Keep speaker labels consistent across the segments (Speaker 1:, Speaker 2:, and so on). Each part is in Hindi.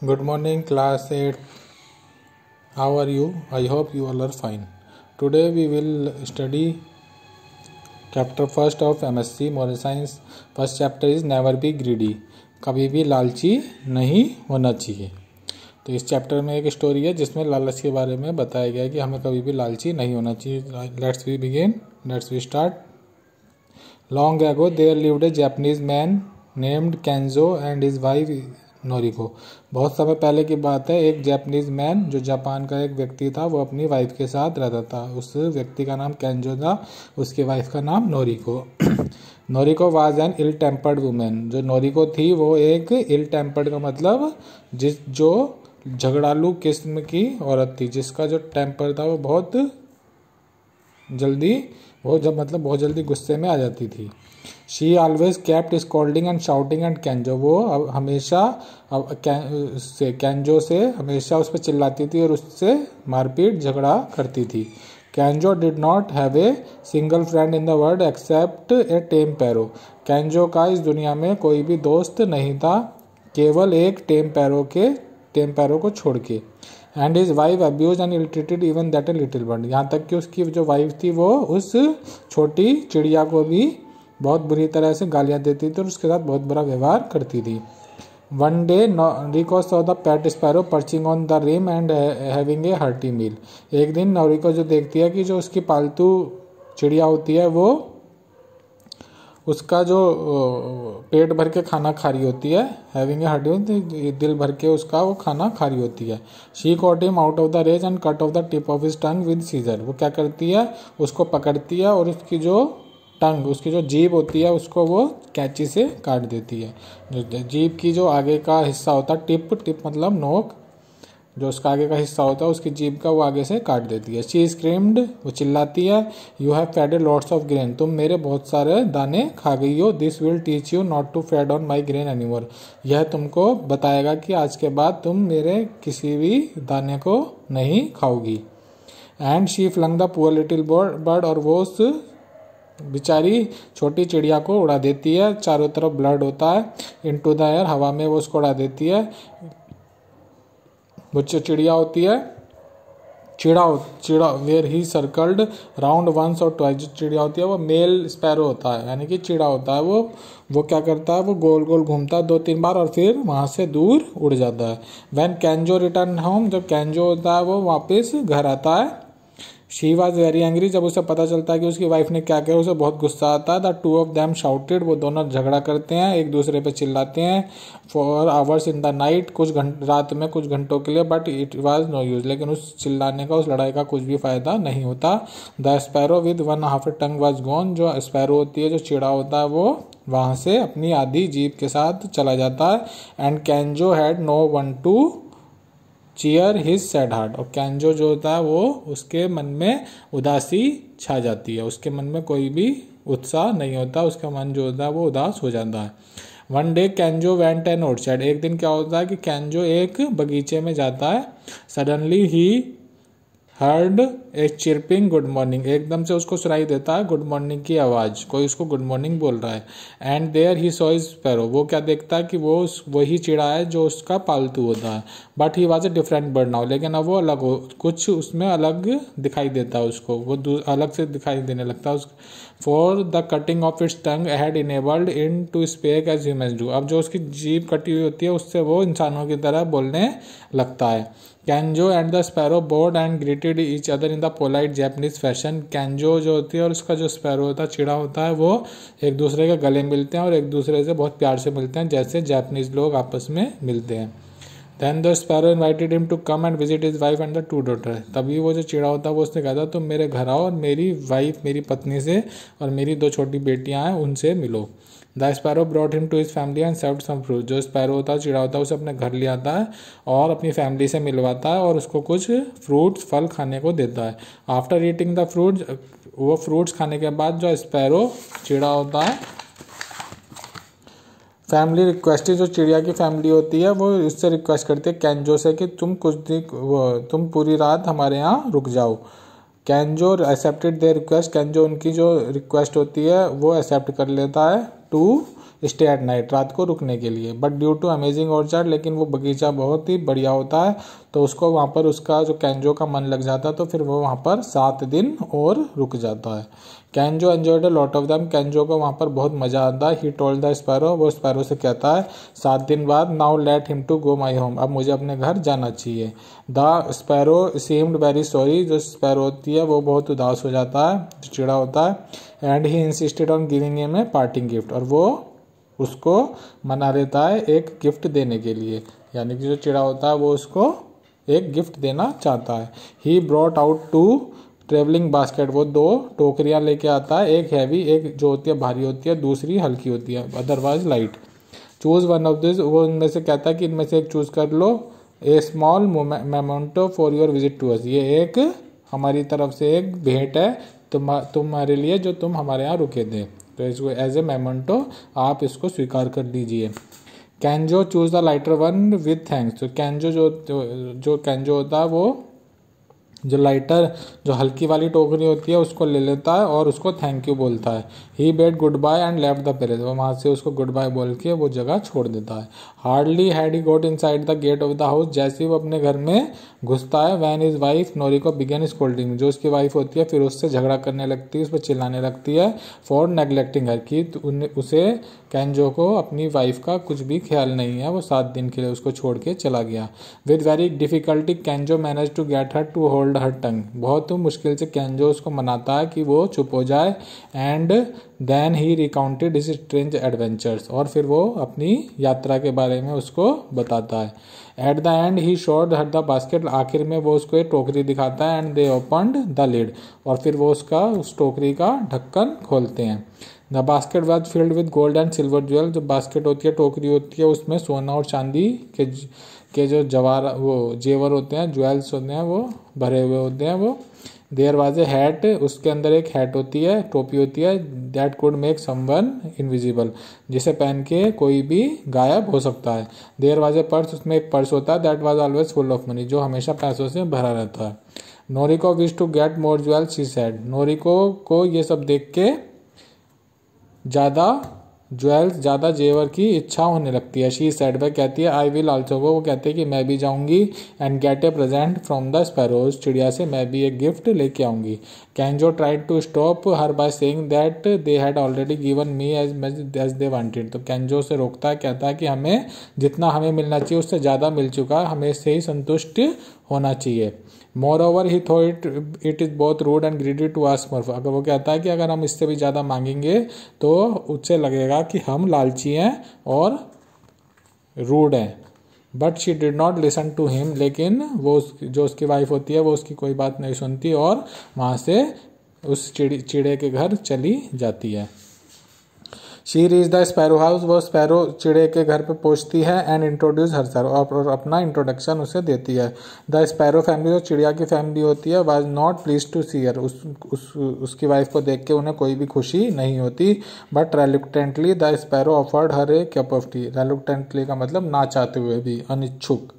Speaker 1: Good morning, class 8. How are you? I hope you all are fine. Today we will study chapter first of MSc Moral Science. First chapter is Never be greedy. कभी भी लालची नहीं होना चाहिए. तो इस चैप्टर में एक स्टोरी है जिसमें लालच के बारे में बताया गया है कि हमें कभी भी लालची नहीं होना चाहिए. Let's we start. Long ago there lived a Japanese man named Kenzo and his wife नोरिको. बहुत समय पहले की बात है. एक जापानीज मैन जो जापान का एक व्यक्ति था वो अपनी वाइफ के साथ रहता था. उस व्यक्ति का नाम केंजो था, उसकी वाइफ का नाम Noriko. Noriko was an ill tempered women. जो नोरिको थी वो एक इल टेम्पर्ड का मतलब जो झगड़ालू किस्म की औरत थी, जिसका जो टेम्पर था वो बहुत जल्दी गुस्से में आ जाती थी. She always kept scolding and shouting at Kenjo. वो हमेशा केंजो से हमेशा उस पर चिल्लाती थी और उससे मारपीट झगड़ा करती थी. Kenjo did not have a single friend in the world except a tame parrot. केंजो का इस दुनिया में कोई भी दोस्त नहीं था केवल एक टेम पैरो को छोड़ के. And his wife abuse and ill treated even that a little bird. यहाँ तक कि उसकी जो वाइफ थी वो उस छोटी चिड़िया को भी बहुत बुरी तरह से गालियाँ देती थी और उसके साथ बहुत बुरा व्यवहार करती थी. One day Noriko saw the pet sparrow perching on the rim and having a hearty meal. एक दिन नोरिको जो देखती है कि जो उसकी पालतू चिड़िया होती है वो उसका जो पेट भर के खाना खा रही होती है, हैविंग ए हार्टी, दिल भर के उसका वो खाना खा रही होती है. She caught him out of the rage and cut off the tip of his tongue with scissor. वो क्या करती है, उसको पकड़ती है और उसकी जो जीभ होती है उसको वो कैंची से काट देती है. जो जीभ की जो आगे का हिस्सा होता है, टिप मतलब नोक, जो उसका आगे का हिस्सा होता है उसकी जीभ का वो आगे से काट देती है. शी स्क्रीम्ड, वो चिल्लाती है, you have fed lots of grain. तुम मेरे बहुत सारे दाने खा गई हो. This will teach you not to feed on my grain anymore. यह तुमको बताएगा कि आज के बाद तुम मेरे किसी भी दाने को नहीं खाओगी. And she flung the poor little bird, और वो उस बेचारी छोटी चिड़िया को उड़ा देती है. चारों तरफ ब्लड होता है. इनटू द एयर, हवा में वो उसको उड़ा देती है. वो चिड़िया होती है चिड़ा where he circled round once और ट्वाइस. जो चिड़िया होती है वो मेल स्पैरो होता है, यानी कि चिड़ा होता है. वो क्या करता है, वो गोल गोल घूमता है 2-3 बार और फिर वहां से दूर उड़ जाता है. व्हेन केंजो रिटर्न होम, जब केंजो होता है वो वापस घर आता है. She was very angry. जब उसे पता चलता है कि उसकी वाइफ ने क्या किया उसे बहुत गुस्सा आता है. The two of them shouted. वो दोनों झगड़ा करते हैं, एक दूसरे पे चिल्लाते हैं. For hours in the night, रात में कुछ घंटों के लिए. But it was no use. लेकिन उस चिल्लाने का, उस लड़ाई का कुछ भी फायदा नहीं होता. The sparrow with 1/2 tongue was gone. जो स्पैरो होती है, जो चिड़ा होता है, वो वहां से अपनी आधी जीभ के साथ चला जाता है. And Kenzo had no one to cheer his sad heart. और केंजो जो होता है वो उसके मन में उदासी छा जाती है. उसके मन में कोई भी उत्साह नहीं होता, उसका मन जो होता है वो उदास हो जाता है. One day केंजो went an outside. एक दिन क्या होता है कि केंजो एक बगीचे में जाता है. Suddenly he heard a chirping good morning. एकदम से उसको सुनाई देता है गुड मॉर्निंग की आवाज, कोई उसको गुड मॉर्निंग बोल रहा है. And there he saw his sparrow. वो क्या देखता है कि वो वही चिड़ा है जो उसका पालतू होता है. But he was a different bird now. लेकिन अब वो अलग हो, कुछ उसमें अलग दिखाई देता है उसको, वो अलग से दिखाई देने लगता है. For the cutting of its tongue had enabled in to speak as humans do. अब जो उसकी जीभ कटी हुई होती है उससे वो इंसानों की तरह बोलने लगता है. Kenzo and the sparrow bowed and greeted each other in the polite Japanese fashion. Kenzo जो होती है और उसका जो स्पैरो होता है, चिड़ा होता है, वो एक दूसरे के गले मिलते हैं और एक दूसरे से बहुत प्यार से मिलते हैं, जैसे जापानीज लोग आपस में मिलते हैं. Then the sparrow invited him to come and visit his wife and the 2 daughters. तभी वो जो चिड़ा होता है वो उसने कहा था तुम मेरे घर आओ और मेरी वाइफ, मेरी पत्नी से और मेरी 2 छोटी बेटियां हैं उनसे मिलो. The sparrow brought him to his family and served some fruit. जो स्पैरो होता है, चिड़ा होता है, उसे अपने घर ले आता है और अपनी फैमिली से मिलवाता है और उसको कुछ फल खाने को देता है. आफ्टर ईटिंग द फ्रूट्स, वो फ्रूट्स खाने के बाद जो स्पैरो चिड़ा होता है, फैमिली रिक्वेस्ट, जो चिड़िया की फैमिली होती है वो उससे रिक्वेस्ट करती है केंजो से कि तुम पूरी रात हमारे यहाँ रुक जाओ. केंजो एक्सेप्टेड देयर रिक्वेस्ट. केंजो उनकी जो रिक्वेस्ट होती है वो एक्सेप्ट कर लेता है. टू स्टे एट नाइट, रात को रुकने के लिए। But due to amazing orchard, लेकिन वो बगीचा बहुत ही बढ़िया होता है तो उसको वहाँ पर उसका जो केंजो का मन लग जाता है, तो फिर वो वहाँ पर 7 दिन और रुक जाता है। Kenzo enjoyed a lot of them, Kenzo को वहाँ पर बहुत मजा आता है। ही टोल्ड द स्पैरो, वो स्पैरो से कहता है 7 दिन बाद, now let him to go my home, अब मुझे अपने घर जाना चाहिए। The sparrow seemed very sorry, जो स्पैरो होती है वो बहुत उदास हो जाता है, चिड़ा होता है। And he insisted on giving him a parting gift, और वो उसको मना लेता है एक गिफ्ट देने के लिए, यानी कि जो चिड़ा होता है वो उसको एक गिफ्ट देना चाहता है। He brought out 2 travelling basket, वो 2 टोकरियां लेके आता है, एक हैवी, एक जो होती है भारी होती है, दूसरी हल्की होती है, otherwise light. Choose one of this, वो इनमें से कहता है कि इनमें से एक चूज कर लो। A small memento for your visit to us, ये एक हमारी तरफ से एक भेंट है तुम्हारे लिए जो तुम हमारे यहाँ रुके थे, तो इसको एज ए मेमेंटो आप इसको स्वीकार कर लीजिए। कैंजो choose the lighter one with thanks, तो कैंजो जो कैंजो होता है वो जो लाइटर जो हल्की वाली टोकरी होती है उसको ले लेता है और उसको थैंक यू बोलता है। He bade good bye and left the palace, वो वहाँ से उसको गुड बाय बोल के वो जगह छोड़ देता है। Hardly had he got inside the gate of the house, जैसे वो अपने घर में घुसता है, when his wife Noriko began scolding, जो उसकी वाइफ होती है फिर उससे झगड़ा करने लगती है, उस पर चिल्लाने लगती है, फॉर नेग्लेक्टिंग हर की, उसे कैंजो को अपनी वाइफ का कुछ भी ख्याल नहीं है, वो 7 दिन के लिए उसको छोड़ के चला गया। With very difficulty Kenzo manage to get her to hold her tongue, बहुत मुश्किल से कैंजो उसको मनाता है कि वो चुप हो जाए। And then he recounted his strange adventures, और फिर वो अपनी यात्रा के बारे में उसको बताता है। At the end he showed her the basket, आखिर में वो उसको एक टोकरी दिखाता है। And they opened the lid, और फिर वो उस टोकरी का ढक्कन खोलते हैं। The basket was filled with gold and silver jewel, जो बास्केट होती है टोकरी होती है उसमें सोना और चांदी के जो जवार वो जेवर होते हैं, ज्वेल्स होते हैं, वो भरे हुए होते हैं। वो देयर वाज ए हैट, उसके अंदर एक हैट होती है, टोपी होती है, that could make someone invisible, जिसे पहन के कोई भी गायब हो सकता है। देयर वाज ए पर्स, उसमें एक पर्स होता है, that was always full of money, जो हमेशा पैसों से भरा रहता है। Noriko wish to get more jewels, she said, Noriko को ये सब देख के ज़्यादा जेवर की इच्छा होने लगती है। शी सेड, वह कहती है, आई विल आल्सो गो, वो कहते हैं कि मैं भी जाऊंगी। And get a present from the sparrows, चिड़िया से मैं भी एक गिफ्ट लेके आऊंगी। Kenzo tried to stop her by saying that they had already given me as much as they wanted, तो कैंजो से रोकता है, कहता है कि हमें जितना हमें मिलना चाहिए उससे ज़्यादा मिल चुका है, हमें इससे ही संतुष्ट होना चाहिए। Moreover he thought it is both rude and greedy to ask more, अगर वो कहता है कि अगर हम इससे भी ज़्यादा मांगेंगे तो उससे लगेगा कि हम लालची हैं और रूड हैं। But she did not listen to him, लेकिन वो जो उसकी वाइफ होती है वो उसकी कोई बात नहीं सुनती और वहाँ से उस चिड़े के घर चली जाती है। She reach the sparrow house, वो स्पैरो चिड़े के घर पे पहुंचती है। एंड इंट्रोड्यूस हरसेल्फ, और अपना इंट्रोडक्शन उसे देती है। द स्पैरो फैमिली, जो चिड़िया की फैमिली होती है, वाज नॉट प्लीज टू सी हर, उसकी वाइफ को देख के उन्हें कोई भी खुशी नहीं होती। But reluctantly the sparrow offered her a cup of tea, reluctantly का मतलब ना चाहते हुए भी, अनिच्छुक,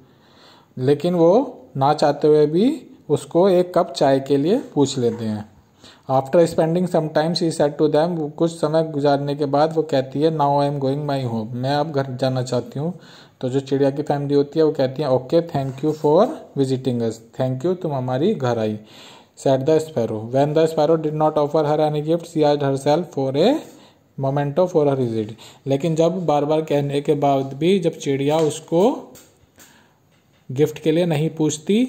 Speaker 1: लेकिन वो ना चाहते हुए भी उसको एक कप चाय के लिए पूछ लेते हैं। After spending some time she said to them, कुछ समय गुजारने के बाद वो कहती है, now I am going my home, मैं अब घर जाना चाहती हूँ। तो जो चिड़िया की फैमिली होती है वो कहती है, okay thank you for visiting us, thank you तुम हमारी घर आई। Said the sparrow, when the sparrow did not offer her any gift she asked herself for a memento for her visit, लेकिन जब बार बार कहने के बाद भी जब चिड़िया उसको गिफ्ट के लिए नहीं पूछती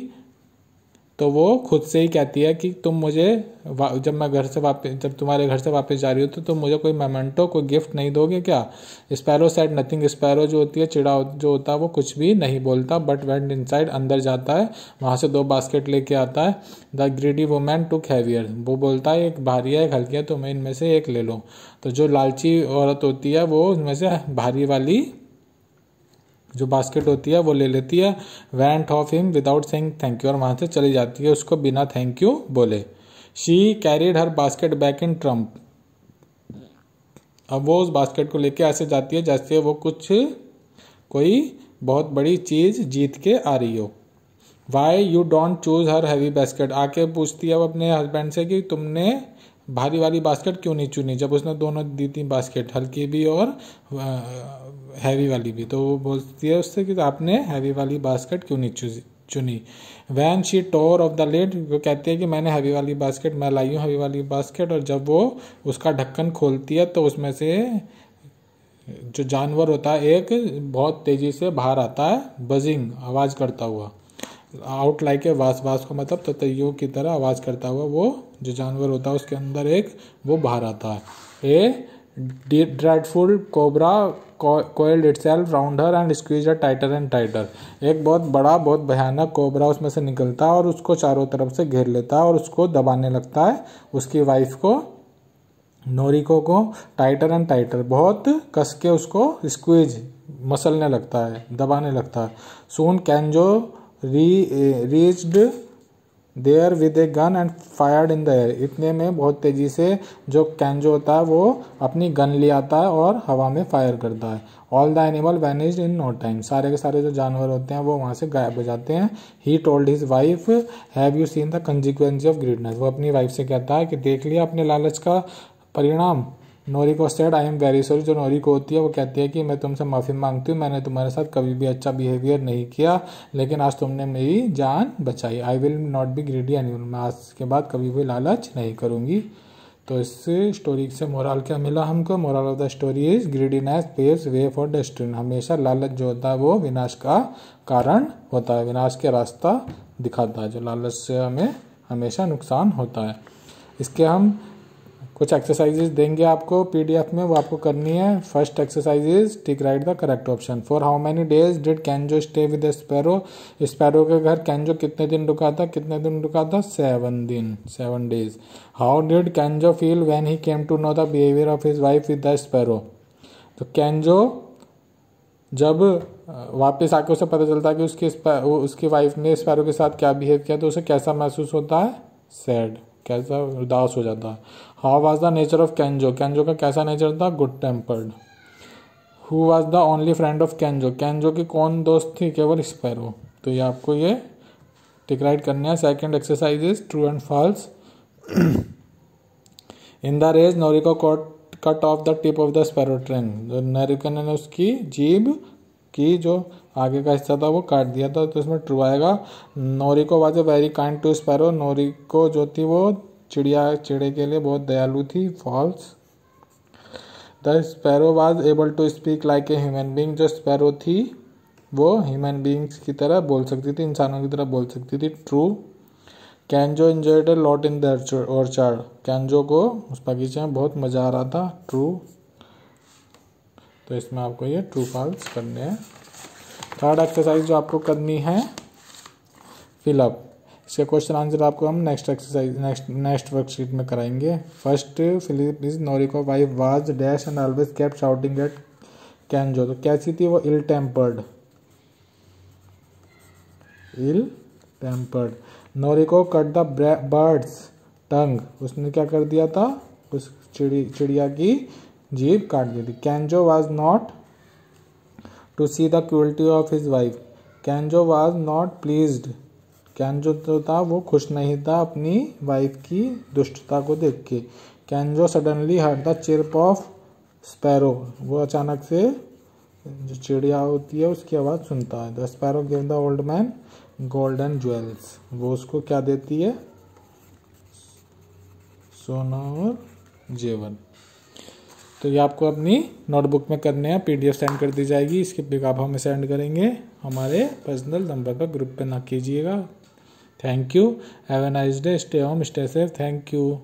Speaker 1: तो वो खुद से ही कहती है कि तुम मुझे जब तुम्हारे घर से वापस जा रही हो तो तुम मुझे कोई मोमेंटो कोई गिफ्ट नहीं दोगे क्या। स्पैरो सेड नथिंग, स्पैरो जो होती है चिड़ा जो होता है वो कुछ भी नहीं बोलता। बट वेंट इनसाइड, अंदर जाता है, वहाँ से 2 बास्केट लेके आता है। The greedy woman took heavier, वो बोलता है एक भारी है एक हल्की है, तुम्हें इनमें से एक ले लो। तो जो लालची औरत होती है वो उनमें से भारी वाली जो बास्केट होती है वो ले लेती है। Went of him without saying thank you, और वहाँ से चली जाती है उसको बिना थैंक यू बोले। She carried her basket back in Trump, अब वो उस बास्केट को लेके ऐसे जाती है जैसे वो कोई बहुत बड़ी चीज़ जीत के आ रही हो। Why you don't choose her heavy basket, आके पूछती है वो अपने हस्बैंड से कि तुमने भारी वाली बास्केट क्यों नहीं चुनी, जब उसने दोनों दी थी बास्केट, हल्की भी और हैवी वाली भी। तो वो बोलती है उससे कि आपने हैवी वाली बास्केट क्यों नहीं चुनी। When she tore off the lid, वो कहती है कि मैंने हैवी वाली बास्केट, मैं लाई हूँ हैवी वाली बास्केट। और जब वो उसका ढक्कन खोलती है तो उसमें से जो जानवर होता है एक बहुत तेजी से बाहर आता है, बजिंग आवाज़ करता हुआ, आउट लाइक ए वास, वास को मतलब ततैयों की तरह आवाज़ करता हुआ वो जो जानवर होता है उसके अंदर एक वो बाहर आता है। A dreadful cobra coiled itself round her and squeeze her tighter and tighter, एक बहुत बड़ा बहुत भयानक कोबरा उसमें से निकलता है और उसको चारों तरफ से घेर लेता है और उसको दबाने लगता है, उसकी वाइफ को नोरिको को टाइटर एंड टाइटर, बहुत कस के उसको स्क्वीज मसलने लगता है, दबाने लगता है। Soon Kenzo reached there with a gun and fired in the air, इतने में बहुत तेजी से जो कैंजो होता है वो अपनी गन ले आता है और हवा में फायर करता है। All the animal vanished in no time, सारे के सारे जो जानवर होते हैं वो वहाँ से गायब हो जाते हैं। He told his wife have you seen the consequence of greediness, वो अपनी वाइफ से कहता है कि देख लिया अपने लालच का परिणाम। Noriko said I am very sorry, जो नोरिको होती है वो कहती है कि मैं तुमसे माफ़ी मांगती हूँ, मैंने तुम्हारे साथ कभी भी अच्छा बिहेवियर नहीं किया, लेकिन आज तुमने मेरी जान बचाई। I will not be greedy anymore, मैं आज के बाद कभी भी लालच नहीं करूँगी। तो इस स्टोरी से मोरल क्या मिला हमको, moral of the story is greediness paves way for destiny, हमेशा लालच जो होता है वो विनाश का कारण होता है, विनाश के रास्ता दिखाता है, जो लालच से हमें हमेशा नुकसान होता है। इसके हम कुछ एक्सरसाइजेज देंगे आपको पीडीएफ में, वो आपको करनी है। First exercise is tick right the correct option. For how many days did कैंजो stay with sparrow, sparrow के घर कैंजो कितने दिन रुका था, कितने दिन रुका था, 7 दिन, 7 days. How did Kenzo feel when he came to know the behaviour of his wife with the sparrow, तो कैंजो जब वापस आके उसे पता चलता है कि उसकी वाइफ ने स्पैरो के साथ क्या बिहेव किया तो उसे कैसा महसूस होता है, सैड, कैसा उदास हो जाता है। How was the nature of कैंजो, कैंजो का कैसा नेचर था, good tempered. Who was the only friend of कैंजो, कैंजो की कौन दोस्त थी, केवल स्पैरो। तो ये आपको ये टिक राइट करना है। Second exercise is true and false. In the rage Noriko cut off the tip of the sparrow train, जो नोरिको ने उसकी जीभ की जो आगे का हिस्सा था वो काट दिया था, तो इसमें ट्रू आएगा। Noriko was a very kind to sparrow, Noriko जो थी वो चिड़े के लिए बहुत दयालु थी, false. The sparrow was able to speak like a human being, जो स्पैरो थी वो ह्यूमन बीइंग्स की तरह बोल सकती थी, इंसानों की तरह बोल सकती थी, true. कैंजो enjoyed a lot in the orchard, कैंजो को उस बगीचे में बहुत मजा आ रहा था, ट्रू। तो इसमें आपको ये ट्रू फॉल्स करने हैं। थर्ड एक्सरसाइज जो आपको करनी है फिलअप, इसके क्वेश्चन आंसर आपको हम नेक्स्ट एक्सरसाइज नेक्स्ट वर्कशीट में कराएंगे। First fill up is Noriko wife was dash and always kept shouting at Kenzo, तो कैसी थी वो, ill tempered, ill tempered. Noriko cut the bird's tongue, उसने क्या कर दिया था, उस चिड़िया की जीभ काट दी थी। Kenzo was not to see the cruelty of his wife, Kenzo was not pleased, Kenzo तो था वो खुश नहीं था अपनी वाइफ की दुष्टता को देख के। कैंजो suddenly heard the chirp of sparrow, वो अचानक से जो चिड़िया होती है उसकी आवाज़ सुनता है। The sparrow give the old man golden jewels, वो उसको क्या देती है, सोना और जेवर। तो ये आपको अपनी नोटबुक में करने हैं, पीडीएफ सेंड कर दी जाएगी, इसकी पिक आप हमें सेंड करेंगे, हमारे पर्सनल नंबर पर ग्रुप पे ना कीजिएगा। Thank you, have a nice day, stay home, stay safe, thank you.